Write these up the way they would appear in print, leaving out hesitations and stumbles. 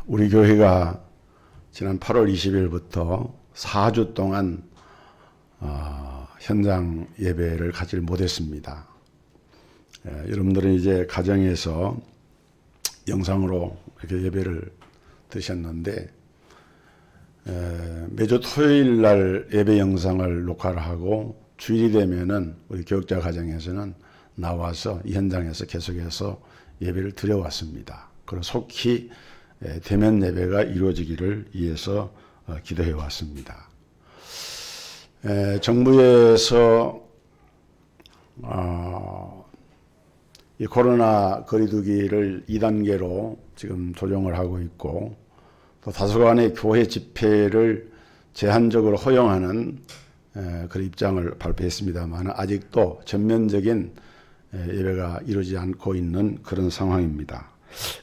우리 교회가 지난 8월 20일부터 4주 동안 현장 예배를 가지를 못했습니다. 여러분들은 이제 가정에서 영상으로 이렇게 예배를 드셨는데 매주 토요일 날 예배 영상을 녹화를 하고 주일이 되면은 우리 교육자 가정에서는 나와서 이 현장에서 계속해서 예배를 드려왔습니다. 그리고 속히 대면 예배가 이루어지기를 위해서 기도해 왔습니다. 정부에서 이 코로나 거리두기를 2단계로 지금 조정을 하고 있고 또 다소간의 교회 집회를 제한적으로 허용하는 그런 입장을 발표했습니다만 아직도 전면적인 예배가 이루어지지 않고 있는 그런 상황입니다.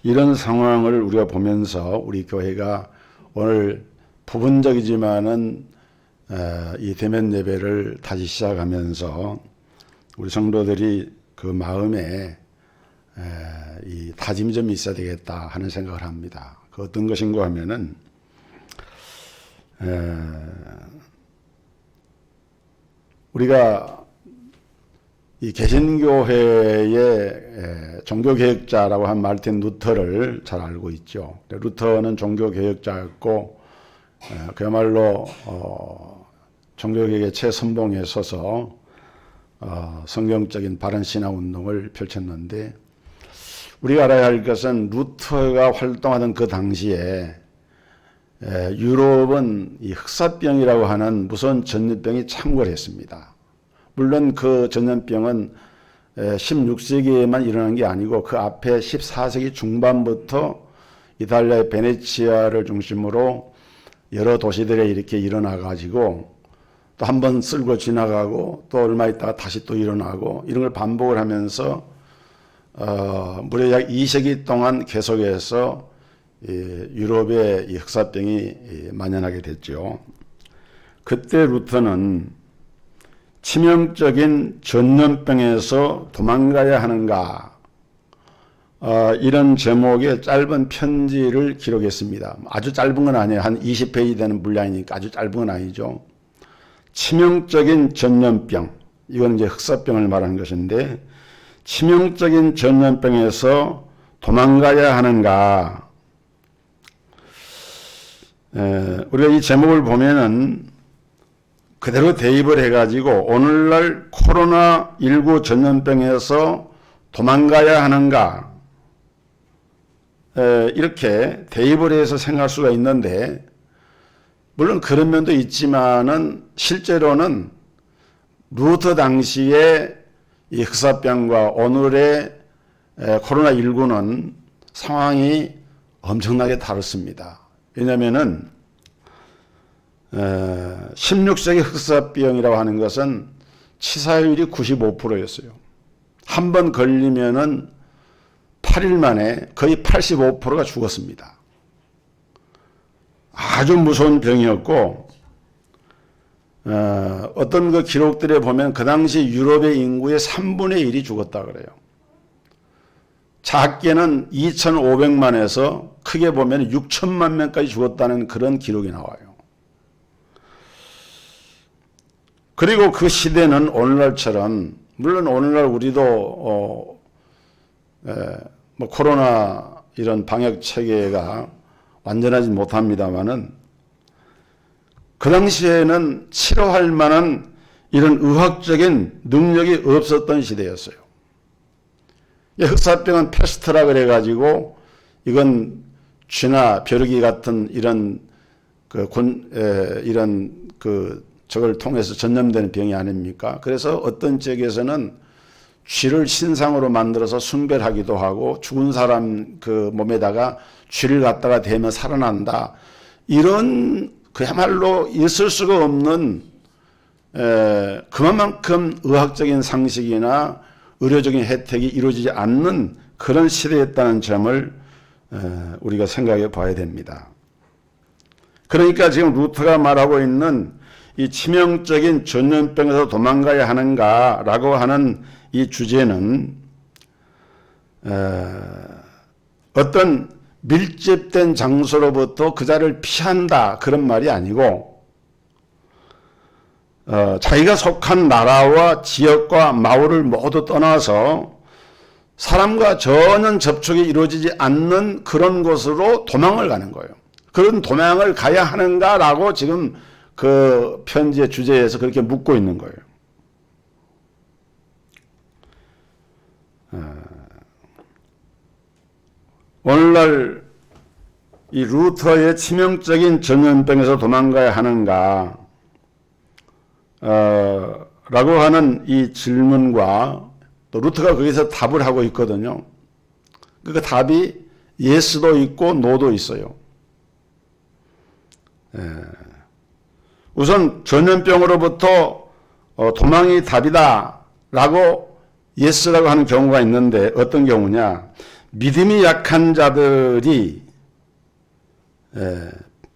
이런 상황을 우리가 보면서 우리 교회가 오늘 부분적이지만은 이 대면 예배를 다시 시작하면서 우리 성도들이 그 마음에 이 다짐이 좀 있어야 되겠다 하는 생각을 합니다. 그 어떤 것인가 하면은 우리가 이 개신교회의 종교개혁자라고 한 마르틴 루터를 잘 알고 있죠. 루터는 종교개혁자였고 그야말로 종교개혁의 최선봉에 서서 성경적인 바른 신앙 운동을 펼쳤는데 우리가 알아야 할 것은 루터가 활동하던 그 당시에 유럽은 이 흑사병이라고 하는 무서운 전염병이 창궐했습니다. 물론 그 전염병은 16세기에만 일어난 게 아니고 그 앞에 14세기 중반부터 이탈리아의 베네치아를 중심으로 여러 도시들에 이렇게 일어나 가지고 또 한 번 쓸고 지나가고 또 얼마 있다가 다시 또 일어나고 이런 걸 반복을 하면서 무려 약 2세기 동안 계속해서 유럽에 이 흑사병이 만연하게 됐죠. 그때 루터는 치명적인 전염병에서 도망가야 하는가 이런 제목의 짧은 편지를 기록했습니다. 아주 짧은 건 아니에요. 한 20페이지 되는 분량이니까 아주 짧은 건 아니죠. 치명적인 전염병, 이건 이제 흑사병을 말하는 것인데 치명적인 전염병에서 도망가야 하는가. 우리가 이 제목을 보면은 그대로 대입을 해가지고 오늘날 코로나19 전염병에서 도망가야 하는가 이렇게 대입을 해서 생각할 수가 있는데 물론 그런 면도 있지만은 실제로는 루터 당시에 이 흑사병과 오늘의 코로나19는 상황이 엄청나게 다릅니다. 왜냐하면은 16세기 흑사병이라고 하는 것은 치사율이 95%였어요. 한 번 걸리면은 8일 만에 거의 85%가 죽었습니다. 아주 무서운 병이었고 어떤 그 기록들에 보면 그 당시 유럽의 인구의 3분의 1이 죽었다 그래요. 작게는 2,500만에서 크게 보면 6천만 명까지 죽었다는 그런 기록이 나와요. 그리고 그 시대는 오늘날처럼 물론 오늘날 우리도 뭐 코로나 이런 방역 체계가 완전하지 못합니다만은 그 당시에는 치료할 만한 이런 의학적인 능력이 없었던 시대였어요. 흑사병은 패스트라 그래가지고 이건 쥐나 벼룩이 같은 이런 저걸 통해서 전염되는 병이 아닙니까? 그래서 어떤 지역에서는 쥐를 신상으로 만들어서 숭배하기도 하고 죽은 사람 그 몸에다가 쥐를 갖다가 대면 살아난다. 이런 그야말로 있을 수가 없는 그만큼 의학적인 상식이나 의료적인 혜택이 이루어지지 않는 그런 시대였다는 점을 우리가 생각해 봐야 됩니다. 그러니까 지금 루터가 말하고 있는 이 치명적인 전염병에서 도망가야 하는가라고 하는 이 주제는 어떤 밀집된 장소로부터 그 자를 피한다 그런 말이 아니고 자기가 속한 나라와 지역과 마을을 모두 떠나서 사람과 전혀 접촉이 이루어지지 않는 그런 곳으로 도망을 가는 거예요. 그런 도망을 가야 하는가라고 지금 그 편지의 주제에서 그렇게 묻고 있는 거예요. 오늘날 이 루터의 치명적인 전염병에서 도망가야 하는가 라고 하는 이 질문과 또 루터가 거기서 답을 하고 있거든요. 그 답이 예스도 있고 노도 있어요. 우선 전염병으로부터 도망이 답이다 라고 예스라고 하는 경우가 있는데 어떤 경우냐. 믿음이 약한 자들이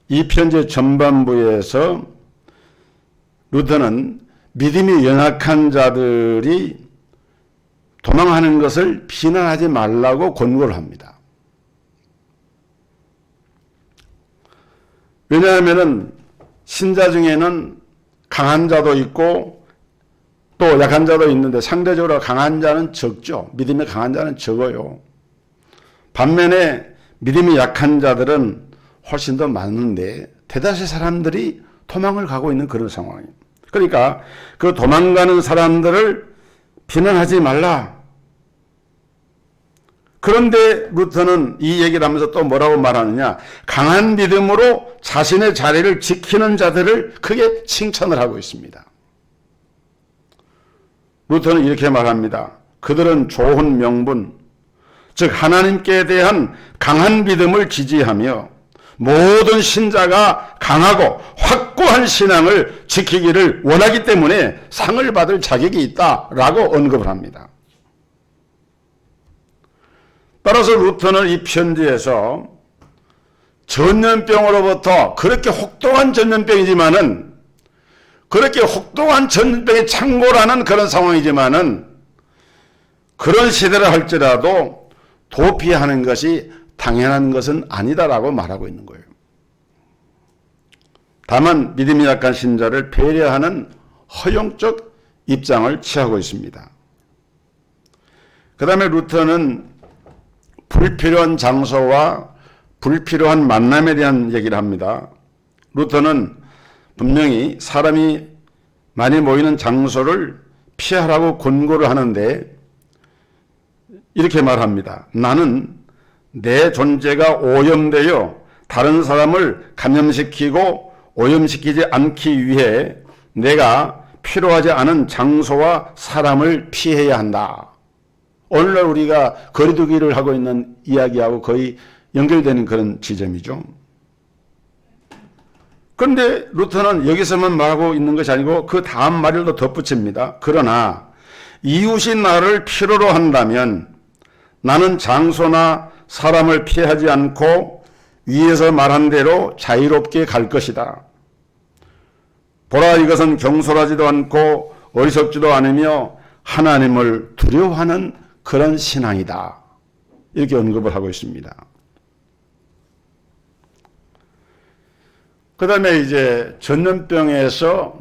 이 편지 전반부에서 루터는 믿음이 연약한 자들이 도망하는 것을 비난하지 말라고 권고를 합니다. 왜냐하면 신자 중에는 강한 자도 있고 또 약한 자도 있는데 상대적으로 강한 자는 적죠. 믿음이 강한 자는 적어요. 반면에 믿음이 약한 자들은 훨씬 더 많은데 대다수의 사람들이 도망을 가고 있는 그런 상황이에요. 그러니까 그 도망가는 사람들을 비난하지 말라. 그런데 루터는 이 얘기를 하면서 또 뭐라고 말하느냐. 강한 믿음으로 자신의 자리를 지키는 자들을 크게 칭찬을 하고 있습니다. 루터는 이렇게 말합니다. 그들은 좋은 명분, 즉 하나님께 대한 강한 믿음을 지지하며 모든 신자가 강하고 확고한 신앙을 지키기를 원하기 때문에 상을 받을 자격이 있다라고 언급을 합니다. 따라서 루터는 이 편지에서 전염병으로부터 그렇게 혹독한 전염병이지만은 그렇게 혹독한 전염병의 창고라는 그런 상황이지만은 그런 시대를 할지라도 도피하는 것이 당연한 것은 아니다라고 말하고 있는 거예요. 다만 믿음이 약한 신자를 배려하는 허용적 입장을 취하고 있습니다. 그 다음에 루터는 불필요한 장소와 불필요한 만남에 대한 얘기를 합니다. 루터는 분명히 사람이 많이 모이는 장소를 피하라고 권고를 하는데 이렇게 말합니다. 나는 내 존재가 오염되어 다른 사람을 감염시키고 오염시키지 않기 위해 내가 필요하지 않은 장소와 사람을 피해야 한다. 오늘날 우리가 거리두기를 하고 있는 이야기하고 거의 연결되는 그런 지점이죠. 그런데 루터는 여기서만 말하고 있는 것이 아니고 그 다음 말을 더 덧붙입니다. 그러나 이웃이 나를 필요로 한다면 나는 장소나 사람을 피하지 않고 위에서 말한 대로 자유롭게 갈 것이다. 보라, 이것은 경솔하지도 않고 어리석지도 않으며 하나님을 두려워하는 그런 신앙이다. 이렇게 언급을 하고 있습니다. 그 다음에 이제 전염병에서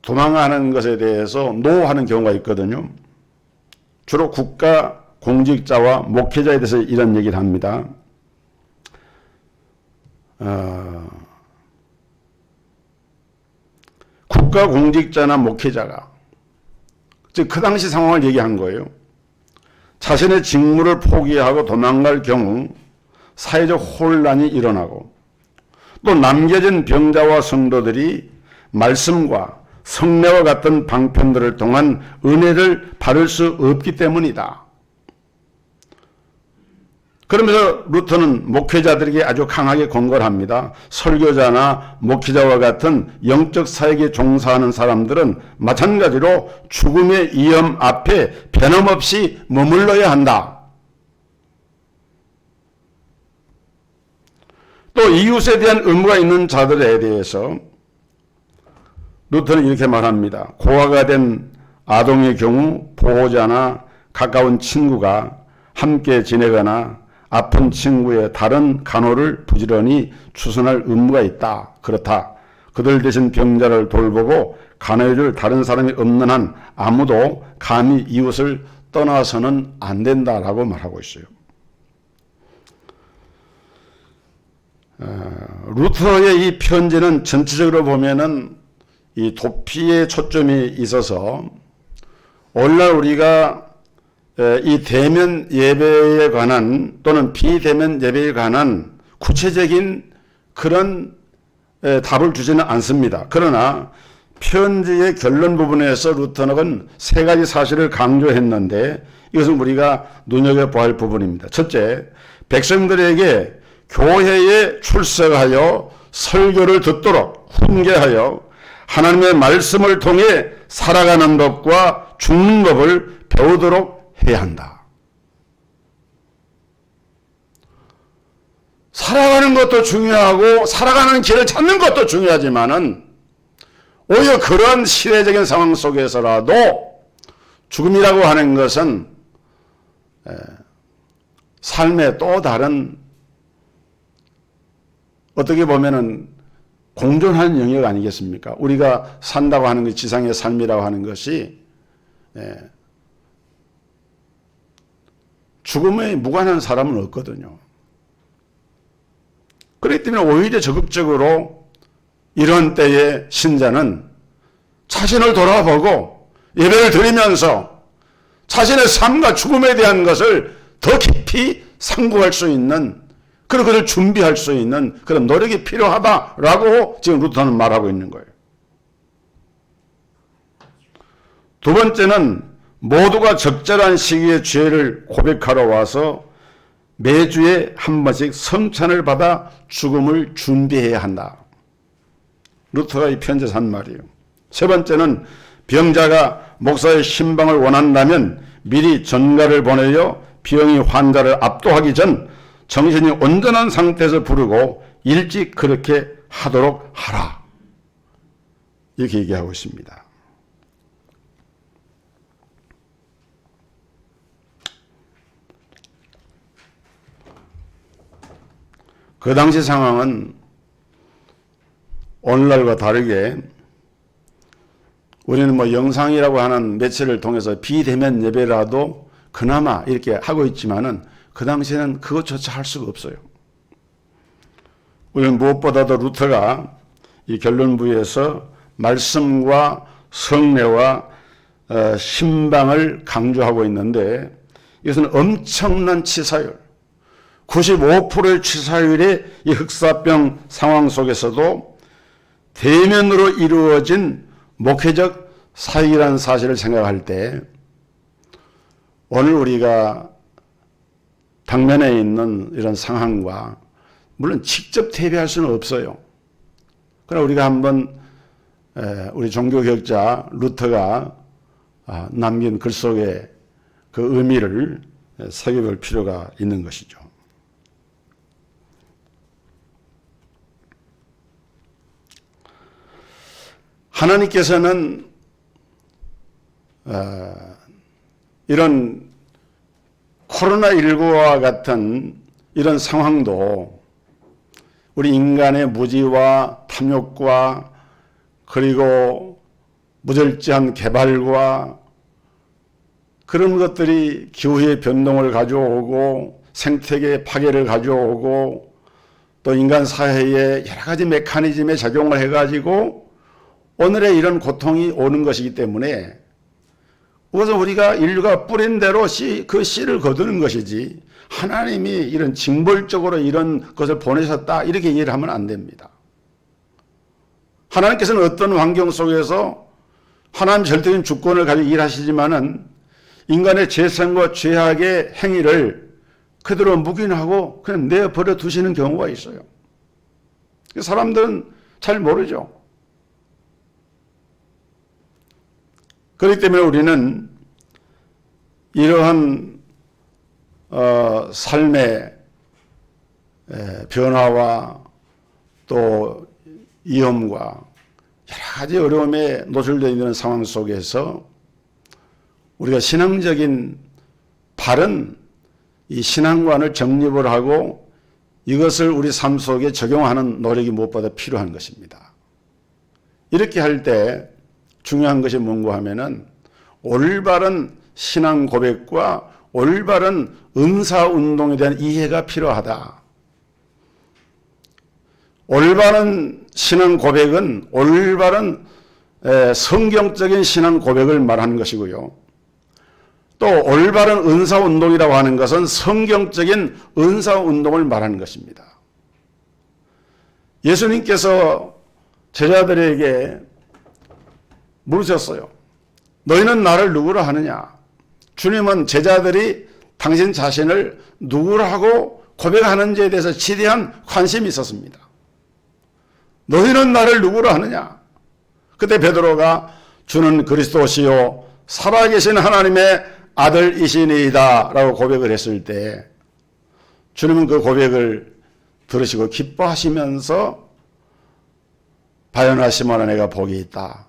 도망하는 것에 대해서 노하는 경우가 있거든요. 주로 국가 공직자와 목회자에 대해서 이런 얘기를 합니다. 국가 공직자나 목회자가 즉 그 당시 상황을 얘기한 거예요. 자신의 직무를 포기하고 도망갈 경우 사회적 혼란이 일어나고 또 남겨진 병자와 성도들이 말씀과 성례와 같은 방편들을 통한 은혜를 받을 수 없기 때문이다. 그러면서 루터는 목회자들에게 아주 강하게 권고를 합니다. 설교자나 목회자와 같은 영적 사역에 종사하는 사람들은 마찬가지로 죽음의 위험 앞에 변함없이 머물러야 한다. 또 이웃에 대한 의무가 있는 자들에 대해서 루터는 이렇게 말합니다. 고아가 된 아동의 경우 보호자나 가까운 친구가 함께 지내거나 아픈 친구의 다른 간호를 부지런히 추선할 의무가 있다. 그렇다. 그들 대신 병자를 돌보고 간호해줄 다른 사람이 없는 한 아무도 감히 이웃을 떠나서는 안 된다라고 말하고 있어요. 루터의 이 편지는 전체적으로 보면은 이 도피에 초점이 있어서 오늘날 우리가 이 대면 예배에 관한 또는 비대면 예배에 관한 구체적인 그런 답을 주지는 않습니다. 그러나 편지의 결론 부분에서 루터는 세 가지 사실을 강조했는데 이것은 우리가 눈여겨봐야 할 부분입니다. 첫째, 백성들에게 교회에 출석하여 설교를 듣도록 훈계하여 하나님의 말씀을 통해 살아가는 법과 죽는 법을 배우도록 해야 한다. 살아가는 것도 중요하고 살아가는 길을 찾는 것도 중요하지만은 오히려 그런 시대적인 상황 속에서라도 죽음이라고 하는 것은 삶의 또 다른 어떻게 보면은 공존하는 영역 아니겠습니까? 우리가 산다고 하는 것, 지상의 삶이라고 하는 것이 죽음에 무관한 사람은 없거든요. 그렇기 때문에 오히려 적극적으로 이런 때에 신자는 자신을 돌아보고 예배를 드리면서 자신의 삶과 죽음에 대한 것을 더 깊이 상고할 수 있는 그런 것을 준비할 수 있는 그런 노력이 필요하다라고 지금 루터는 말하고 있는 거예요. 두 번째는 모두가 적절한 시기에 죄를 고백하러 와서 매주에 한 번씩 성찬을 받아 죽음을 준비해야 한다. 루터가 이 편지에서 한 말이에요. 세 번째는 병자가 목사의 신방을 원한다면 미리 전가를 보내어 병이 환자를 압도하기 전 정신이 온전한 상태에서 부르고 일찍 그렇게 하도록 하라. 이렇게 얘기하고 있습니다. 그 당시 상황은 오늘날과 다르게 우리는 뭐 영상이라고 하는 매체를 통해서 비대면 예배라도 그나마 이렇게 하고 있지만은 그 당시에는 그것조차 할 수가 없어요. 우리는 무엇보다도 루터가 이 결론부에서 말씀과 성례와 신방을 강조하고 있는데 이것은 엄청난 치사율, 95%의 치사율의 이 흑사병 상황 속에서도 대면으로 이루어진 목회적 사역이라는 사실을 생각할 때 오늘 우리가 당면에 있는 이런 상황과 물론 직접 대비할 수는 없어요. 그러나 우리가 한번 우리 종교개혁자 루터가 남긴 글 속에 그 의미를 새겨볼 필요가 있는 것이죠. 하나님께서는 이런 코로나19와 같은 이런 상황도 우리 인간의 무지와 탐욕과 그리고 무절제한 개발과 그런 것들이 기후의 변동을 가져오고 생태계 파괴를 가져오고 또 인간 사회에 여러 가지 메커니즘에 작용을 해가지고 오늘의 이런 고통이 오는 것이기 때문에 우선 우리가 인류가 뿌린 대로 그 씨를 거두는 것이지 하나님이 이런 징벌적으로 이런 것을 보내셨다 이렇게 이해를 하면 안 됩니다. 하나님께서는 어떤 환경 속에서 하나님 절대적인 주권을 가지고 일하시지만은 인간의 죄성과 죄악의 행위를 그대로 묵인하고 그냥 내버려 두시는 경우가 있어요. 사람들은 잘 모르죠. 그렇기 때문에 우리는 이러한 삶의 변화와 또 위험과 여러 가지 어려움에 노출되어 있는 상황 속에서 우리가 신앙적인 바른 이 신앙관을 정립을 하고 이것을 우리 삶 속에 적용하는 노력이 무엇보다 필요한 것입니다. 이렇게 할 때 중요한 것이 뭔가 하면은 올바른 신앙 고백과 올바른 은사운동에 대한 이해가 필요하다. 올바른 신앙 고백은 올바른 성경적인 신앙 고백을 말하는 것이고요. 또 올바른 은사운동이라고 하는 것은 성경적인 은사운동을 말하는 것입니다. 예수님께서 제자들에게 물으셨어요. 너희는 나를 누구라 하느냐? 주님은 제자들이 당신 자신을 누구라 하고 고백하는지에 대해서 지대한 관심이 있었습니다. 너희는 나를 누구라 하느냐? 그때 베드로가 주는 그리스도시요 살아계신 하나님의 아들이시니이다 라고 고백을 했을 때 주님은 그 고백을 들으시고 기뻐하시면서 바요나 시몬아 내가 복이 있다.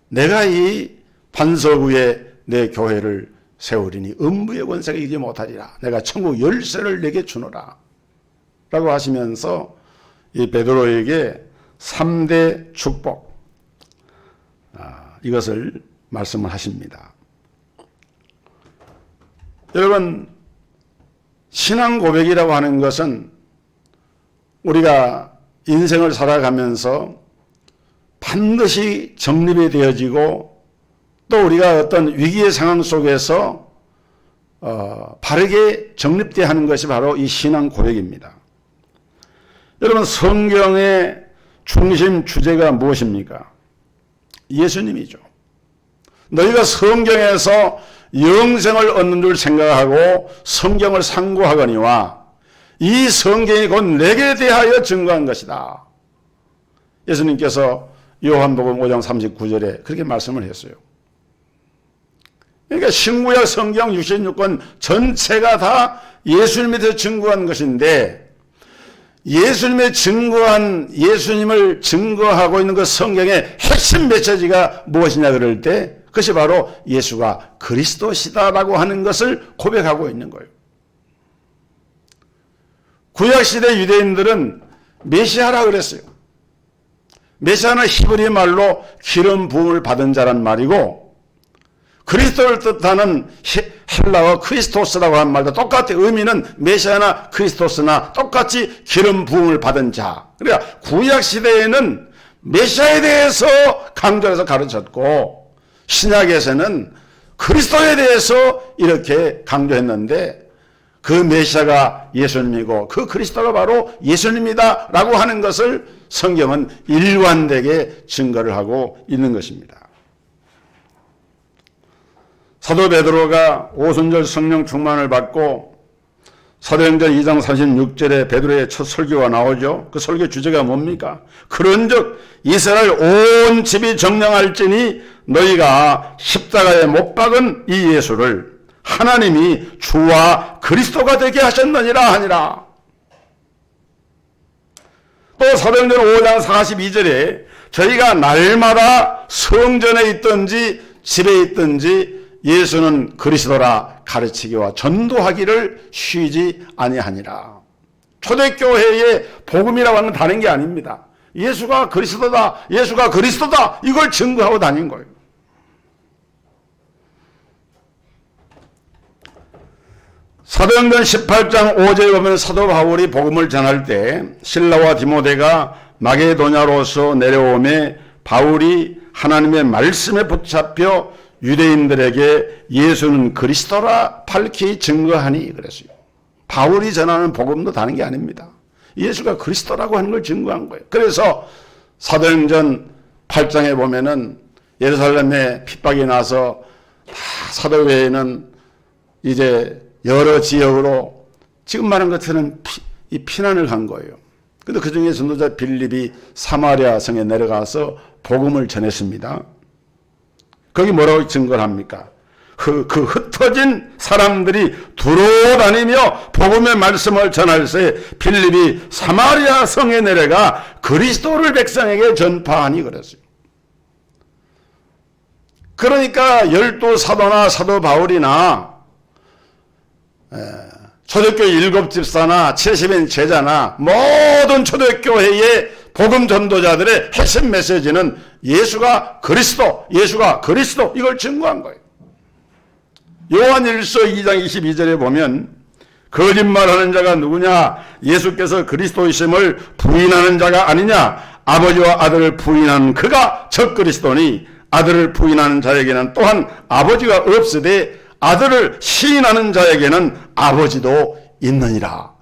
내가 이 반석 위에 내 교회를 세우리니 음부의 권세가 이기지 못하리라. 내가 천국 열쇠를 내게 주노라. 라고 하시면서 이 베드로에게 3대 축복 이것을 말씀을 하십니다. 여러분 신앙 고백이라고 하는 것은 우리가 인생을 살아가면서 반드시 정립이 되어지고 또 우리가 어떤 위기의 상황 속에서 바르게 정립되어야 하는 것이 바로 이 신앙 고백입니다. 여러분 성경의 중심 주제가 무엇입니까? 예수님이죠. 너희가 성경에서 영생을 얻는 줄 생각하고 성경을 상고하거니와 이 성경이 곧 내게 대하여 증거한 것이다. 예수님께서 요한복음 5장 39절에 그렇게 말씀을 했어요. 그러니까 신구약 성경 66권 전체가 다 예수님에 대해서 증거한 것인데 예수님을 증거하고 있는 그 성경의 핵심 메시지가 무엇이냐 그럴 때 그것이 바로 예수가 그리스도시다라고 하는 것을 고백하고 있는 거예요. 구약시대 유대인들은 메시아라 그랬어요. 메시아는 히브리 말로 기름 부음을 받은 자란 말이고 그리스도를 뜻하는 헬라어 크리스토스라고 하는 말도 똑같아. 의미는 메시아나 크리스토스나 똑같이 기름 부음을 받은 자. 그러니까 구약시대에는 메시아에 대해서 강조해서 가르쳤고 신약에서는 그리스도에 대해서 이렇게 강조했는데 그 메시아가 예수님이고 그 그리스도가 바로 예수님이다 라고 하는 것을 성경은 일관되게 증거를 하고 있는 것입니다. 사도 베드로가 오순절 성령 충만을 받고 사도행전 2장 36절에 베드로의 첫 설교가 나오죠. 그 설교 주제가 뭡니까? 그런즉 이스라엘 온 집이 정령할지니 너희가 십자가에 못 박은 이 예수를 하나님이 주와 그리스도가 되게 하셨느니라 하니라. 또 사도행전 5장 42절에 저희가 날마다 성전에 있든지 집에 있든지 예수는 그리스도라 가르치기와 전도하기를 쉬지 아니하니라. 초대교회의 복음이라고 하는 건 다른 게 아닙니다. 예수가 그리스도다, 예수가 그리스도다 이걸 증거하고 다닌 거예요. 사도행전 18장 5절에 보면 사도 바울이 복음을 전할 때 실라와 디모데가 마게도냐로서 내려오매 바울이 하나님의 말씀에 붙잡혀 유대인들에게 예수는 그리스도라 밝히 증거하니 그랬어요. 바울이 전하는 복음도 다른 게 아닙니다. 예수가 그리스도라고 하는 걸 증거한 거예요. 그래서 사도행전 8장에 보면은 예루살렘에 핍박이 나서 다 사도회에는 이제 여러 지역으로 지금 말한 것처럼 피난을 간 거예요. 근데 그 중에 전도자 빌립이 사마리아 성에 내려가서 복음을 전했습니다. 거기 뭐라고 증거를 합니까? 그 흩어진 사람들이 두루 다니며 복음의 말씀을 전할 때 빌립이 사마리아 성에 내려가 그리스도를 백성에게 전파하니 그랬어요. 그러니까 12 사도나 사도 바울이나 초대교회 7집사나 70인 제자나 모든 초대교회의 복음 전도자들의 핵심 메시지는 예수가 그리스도, 예수가 그리스도, 이걸 증거한 거예요. 요한일서 2장 22절에 보면 거짓말하는 자가 누구냐? 예수께서 그리스도이심을 부인하는 자가 아니냐? 아버지와 아들을 부인하는 그가 적 그리스도니 아들을 부인하는 자에게는 또한 아버지가 없으되 아들을 시인하는 자에게는 아버지도 있느니라.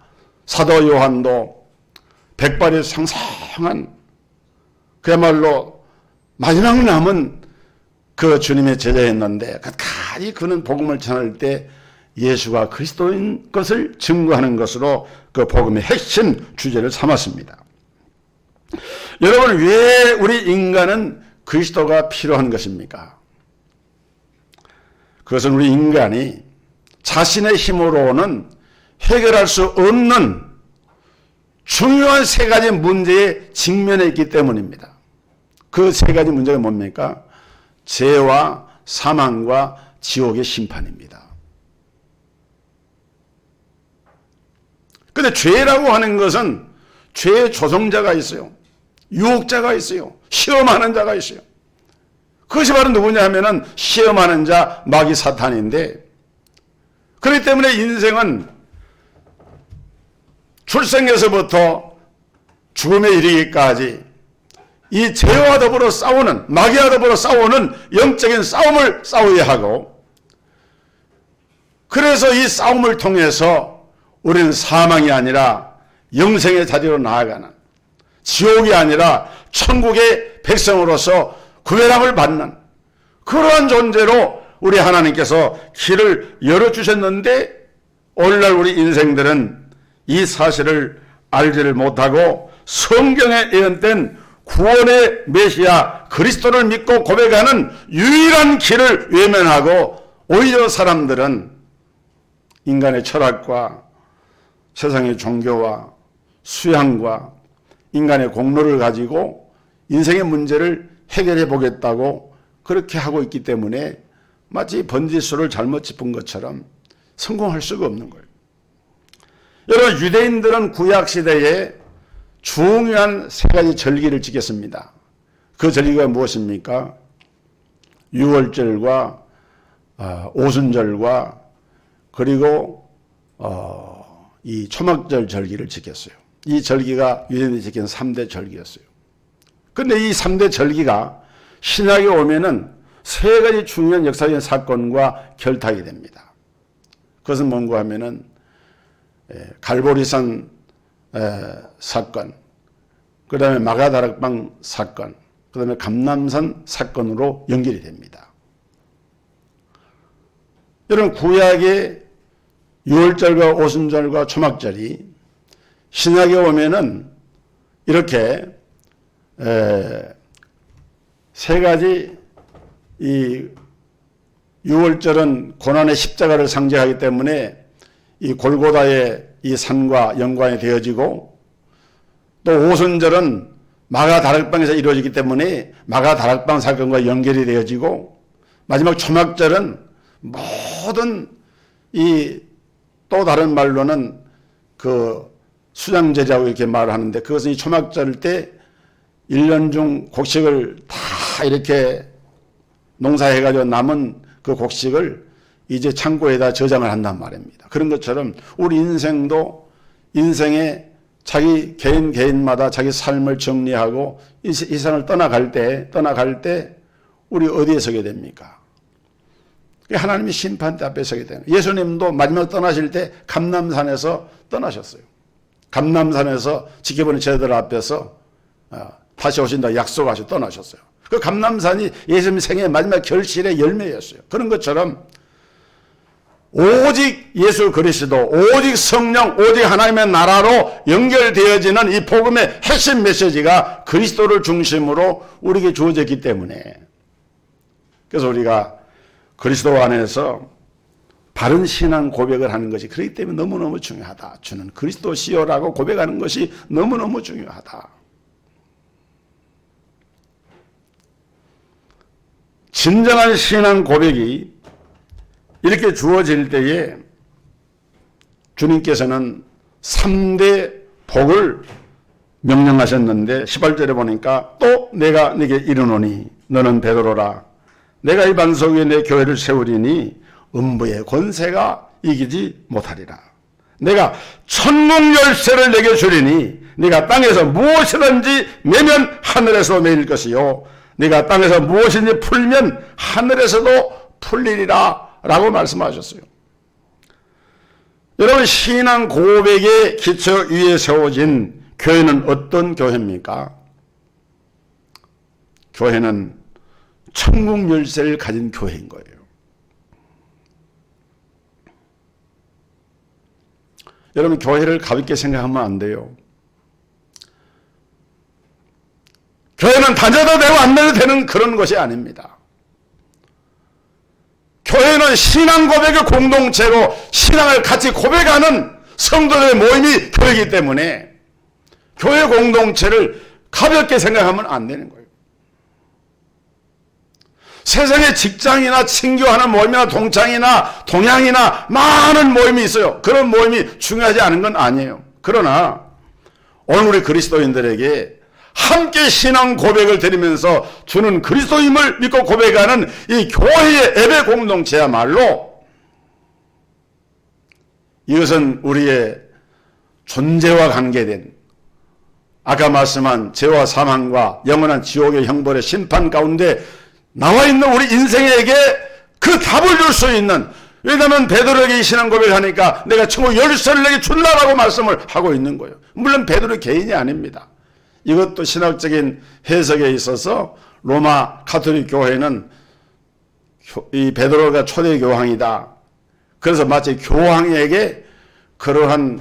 사도 요한도 백발이 상상한 그야말로 마지막 남은 그 주님의 제자였는데 끝까지 그는 복음을 전할 때 예수가 그리스도인 것을 증거하는 것으로 그 복음의 핵심 주제를 삼았습니다. 여러분, 왜 우리 인간은 그리스도가 필요한 것입니까? 그것은 우리 인간이 자신의 힘으로는 해결할 수 없는 중요한 세 가지 문제에 직면해 있기 때문입니다. 그 세 가지 문제가 뭡니까? 죄와 사망과 지옥의 심판입니다. 그런데 죄라고 하는 것은 죄의 조성자가 있어요. 유혹자가 있어요. 시험하는 자가 있어요. 그것이 바로 누구냐 하면은 시험하는 자 마귀 사탄인데, 그렇기 때문에 인생은 출생에서부터 죽음에 이르기까지 이 죄와 더불어 싸우는, 마귀와 더불어 싸우는 영적인 싸움을 싸워야 하고, 그래서 이 싸움을 통해서 우리는 사망이 아니라 영생의 자리로 나아가는, 지옥이 아니라 천국의 백성으로서 구별함을 받는 그러한 존재로 우리 하나님께서 길을 열어주셨는데, 오늘날 우리 인생들은 이 사실을 알지를 못하고 성경에 예언된 구원의 메시아 그리스도를 믿고 고백하는 유일한 길을 외면하고, 오히려 사람들은 인간의 철학과 세상의 종교와 수양과 인간의 공로를 가지고 인생의 문제를 해결해 보겠다고 그렇게 하고 있기 때문에 마치 번지수를 잘못 짚은 것처럼 성공할 수가 없는 거예요. 여러분, 유대인들은 구약시대에 중요한 세 가지 절기를 지켰습니다. 그 절기가 무엇입니까? 유월절과 오순절과 그리고 이 초막절 절기를 지켰어요. 이 절기가 유대인들이 지킨 3대 절기였어요. 그런데 이 3대 절기가 신약에 오면은 세 가지 중요한 역사적인 사건과 결탁이 됩니다. 그것은 뭔가 하면은 갈보리산 사건, 그 다음에 마가다락방 사건, 그 다음에 감람산 사건으로 연결이 됩니다. 여러분, 구약의 유월절과 오순절과 초막절이 신약에 오면은 이렇게 세 가지, 이 유월절은 고난의 십자가를 상징하기 때문에 이 골고다의 이 산과 연관이 되어지고, 또 오순절은 마가다락방에서 이루어지기 때문에 마가다락방 사건과 연결이 되어지고, 마지막 초막절은 모든 이 또 다른 말로는 그 수장제라고 이렇게 말을 하는데, 그것은 이 초막절 때 1년 중 곡식을 다 이렇게 농사해가지고 남은 그 곡식을 이제 창고에다 저장을 한단 말입니다. 그런 것처럼 우리 인생도 인생에 자기 개인마다 자기 삶을 정리하고 이 세상을 떠나갈 때 우리 어디에 서게 됩니까? 하나님이 심판대 앞에 서게 되는 거예요. 예수님도 마지막 떠나실 때 감람산에서 떠나셨어요. 감람산에서 지켜보는 제자들 앞에서 다시 오신다 약속하시고 떠나셨어요. 그 감람산이 예수님 생애의 마지막 결실의 열매였어요. 그런 것처럼 오직 예수 그리스도, 오직 성령, 오직 하나님의 나라로 연결되어지는 이 복음의 핵심 메시지가 그리스도를 중심으로 우리에게 주어졌기 때문에, 그래서 우리가 그리스도 안에서 바른 신앙 고백을 하는 것이 그렇기 때문에 너무너무 중요하다. 주는 그리스도시요라고 고백하는 것이 너무너무 중요하다. 진정한 신앙 고백이 이렇게 주어질 때에 주님께서는 3대 복을 명령하셨는데 18절에 보니까 또 내가 네게 이르노니 너는 베드로라 내가 이 반석 위에 내 교회를 세우리니 음부의 권세가 이기지 못하리라. 내가 천국 열쇠를 내게 주리니 네가 땅에서 무엇이든지 매면 하늘에서 매일 것이요 네가 땅에서 무엇이든지 풀면 하늘에서도 풀리리라 라고 말씀하셨어요. 여러분, 신앙 고백의 기초 위에 세워진 교회는 어떤 교회입니까? 교회는 천국 열쇠를 가진 교회인 거예요. 여러분, 교회를 가볍게 생각하면 안 돼요. 교회는 다녀도 되고 안 다녀도 되는 그런 것이 아닙니다. 교회는 신앙 고백의 공동체고 신앙을 같이 고백하는 성도들의 모임이 교회이기 때문에 교회 공동체를 가볍게 생각하면 안 되는 거예요. 세상에 직장이나 친교하는 모임이나 동창이나 동양이나 많은 모임이 있어요. 그런 모임이 중요하지 않은 건 아니에요. 그러나 오늘 우리 그리스도인들에게 함께 신앙 고백을 드리면서 주는 그리스도임을 믿고 고백하는 이 교회의 예배 공동체야말로 이것은 우리의 존재와 관계된 아까 말씀한 죄와 사망과 영원한 지옥의 형벌의 심판 가운데 나와 있는 우리 인생에게 그 답을 줄 수 있는, 왜냐하면 베드로에게 신앙 고백하니까 내가 천국 열쇠를 내게 준다라고 말씀을 하고 있는 거예요. 물론 베드로 개인이 아닙니다. 이것도 신학적인 해석에 있어서 로마 가톨릭 교회는 이 베드로가 초대 교황이다. 그래서 마치 교황에게 그러한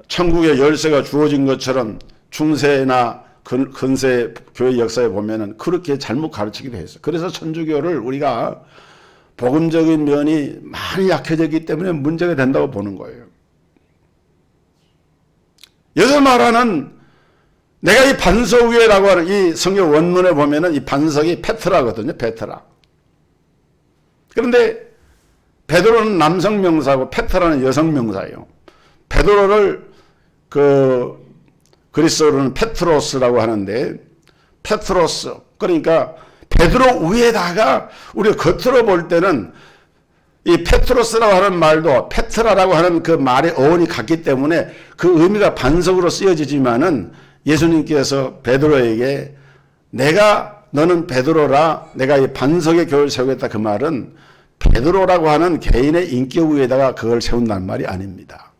천국의 열쇠가 주어진 것처럼 중세나 근세 교회 역사에 보면은 그렇게 잘못 가르치기도 했어요. 그래서 천주교를 우리가 복음적인 면이 많이 약해졌기 때문에 문제가 된다고 보는 거예요. 여기서 말하는 내가 이 반석 위에라고 하는 이 성경 원문에 보면은 이 반석이 페트라거든요. 페트라. 그런데 베드로는 남성 명사고 페트라는 여성 명사예요. 베드로를 그리스어로는 페트로스라고 하는데, 페트로스, 그러니까 베드로 위에다가 우리가 겉으로 볼 때는 이 페트로스라고 하는 말도 페트라라고 하는 그 말의 어원이 같기 때문에 그 의미가 반석으로 쓰여지지만은 예수님께서 베드로에게 너는 베드로라 내가 이 반석의 교회를 세우겠다, 그 말은 베드로라고 하는 개인의 인격 위에다가 그걸 세운다는 말이 아닙니다.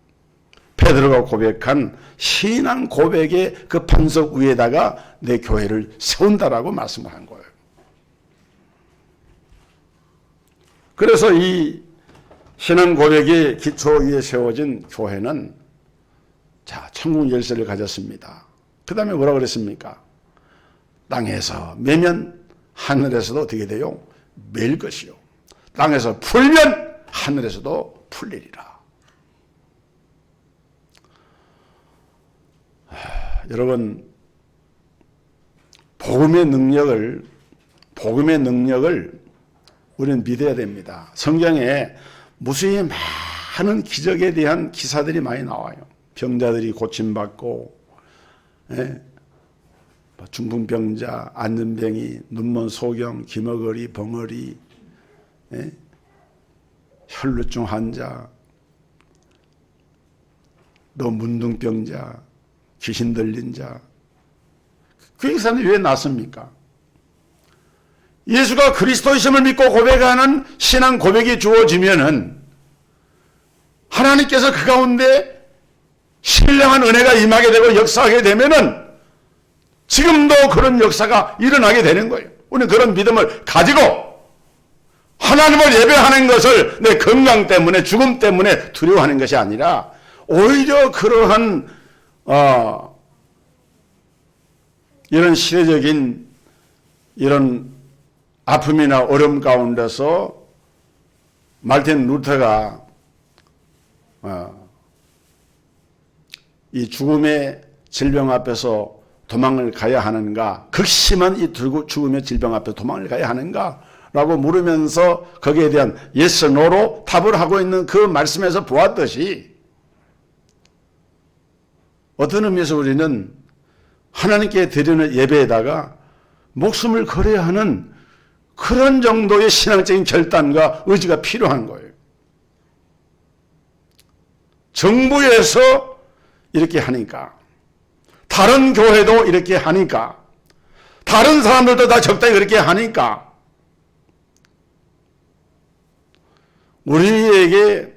베드로가 고백한 신앙 고백의 그 반석 위에다가 내 교회를 세운다라고 말씀을 한 거예요. 그래서 이 신앙 고백의 기초 위에 세워진 교회는 천국 열쇠를 가졌습니다. 그 다음에 뭐라고 그랬습니까? 땅에서 매면 하늘에서도 어떻게 돼요? 매일 것이요. 땅에서 풀면 하늘에서도 풀리리라. 여러분, 복음의 능력을 우리는 믿어야 됩니다. 성경에 무수히 많은 기적에 대한 기사들이 많이 나와요. 병자들이 고침받고, 중풍병자, 안전병이, 눈먼 소경, 기머거리, 벙어리, 혈루증 환자, 또 문둥병자, 귀신 들린 자. 그 사람들이 왜 났습니까? 예수가 그리스도이심을 믿고 고백하는 신앙 고백이 주어지면은 하나님께서 그 가운데 신령한 은혜가 임하게 되고 역사하게 되면은 지금도 그런 역사가 일어나게 되는 거예요. 우리는 그런 믿음을 가지고 하나님을 예배하는 것을 내 건강 때문에 죽음 때문에 두려워하는 것이 아니라 오히려 그러한 이런 시대적인 이런 아픔이나 어려움 가운데서 말틴 루터가 이 죽음의 질병 앞에서 도망을 가야 하는가, 극심한 이 죽음의 질병 앞에 도망을 가야 하는가 라고 물으면서 거기에 대한 yes, no로 답을 하고 있는 그 말씀에서 보았듯이 어떤 의미에서 우리는 하나님께 드리는 예배에다가 목숨을 걸어야 하는 그런 정도의 신앙적인 결단과 의지가 필요한 거예요. 정부에서 이렇게 하니까, 다른 교회도 이렇게 하니까, 다른 사람들도 다 적당히 그렇게 하니까, 우리에게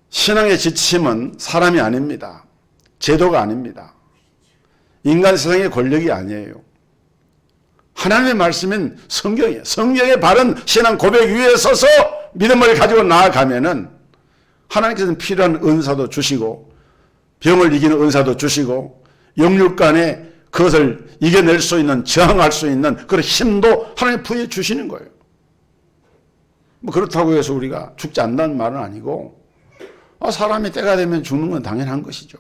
신앙의 지침은 사람이 아닙니다. 제도가 아닙니다. 인간 세상의 권력이 아니에요. 하나님의 말씀인 성경이에요. 성경의 바른 신앙 고백 위에 서서 믿음을 가지고 나아가면은 하나님께서는 필요한 은사도 주시고, 병을 이기는 은사도 주시고, 영육 간에 그것을 이겨낼 수 있는, 저항할 수 있는 그런 힘도 하나님 부여해 주시는 거예요. 뭐 그렇다고 해서 우리가 죽지 않는다는 말은 아니고, 사람이 때가 되면 죽는 건 당연한 것이죠.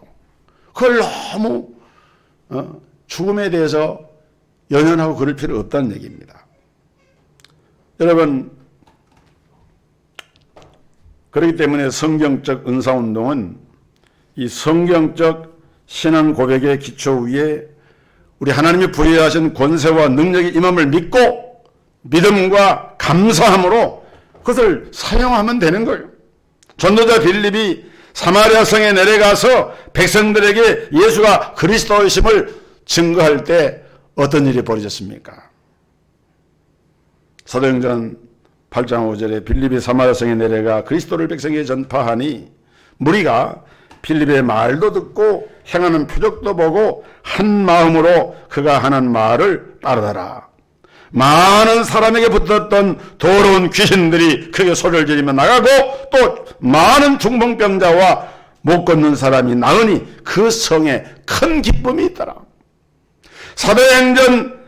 그걸 너무 죽음에 대해서 연연하고 그럴 필요 없다는 얘기입니다. 여러분, 그렇기 때문에 성경적 은사운동은 이 성경적 신앙 고백의 기초 위에 우리 하나님이 부여하신 권세와 능력이 임함을 믿고 믿음과 감사함으로 그것을 사용하면 되는 거예요. 전도자 빌립이 사마리아 성에 내려가서 백성들에게 예수가 그리스도이심을 증거할 때 어떤 일이 벌어졌습니까? 사도행전 8장 5절에 빌립이 사마리아 성에 내려가 그리스도를 백성에게 전파하니 무리가 빌립의 말도 듣고 행하는 표적도 보고 한 마음으로 그가 하는 말을 따르더라. 많은 사람에게 붙었던 더러운 귀신들이 크게 소리를 지르며 나가고 또 많은 중풍병자와 못 걷는 사람이 나으니 그 성에 큰 기쁨이 있더라. 사도행전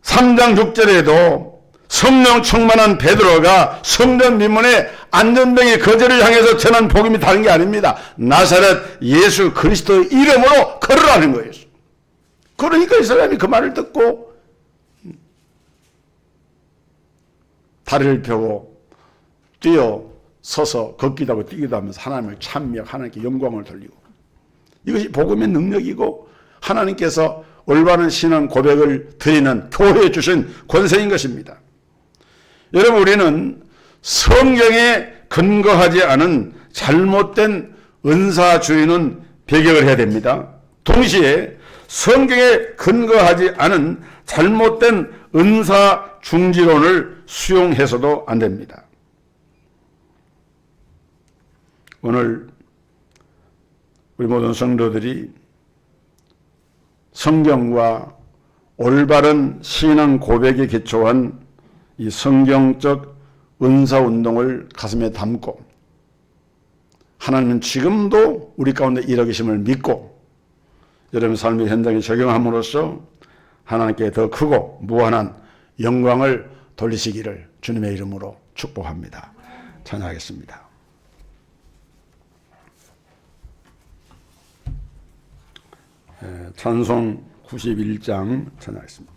3장 6절에도 성령 충만한 베드로가 성전 미문에 안전병의 거제를 향해서 전한 복음이 다른 게 아닙니다. 나사렛 예수 그리스도의 이름으로 걸으라는 거예요. 그러니까 이 사람이 그 말을 듣고 다리를 펴고 뛰어 서서 걷기도 하고 뛰기도 하면서 하나님을 찬미하고 하나님께 영광을 돌리고, 이것이 복음의 능력이고 하나님께서 올바른 신앙 고백을 드리는 교회에 주신 권세인 것입니다. 여러분, 우리는 성경에 근거하지 않은 잘못된 은사주의는 배격을 해야 됩니다. 동시에 성경에 근거하지 않은 잘못된 은사 중지론을 수용해서도 안 됩니다. 오늘 우리 모든 성도들이 성경과 올바른 신앙 고백에 기초한 이 성경적 은사운동을 가슴에 담고 하나님은 지금도 우리 가운데 일하 계심을 믿고 여러분 삶의 현장에 적용함으로써 하나님께 더 크고 무한한 영광을 돌리시기를 주님의 이름으로 축복합니다. 찬양하겠습니다. 찬송 91장 찬양하겠습니다.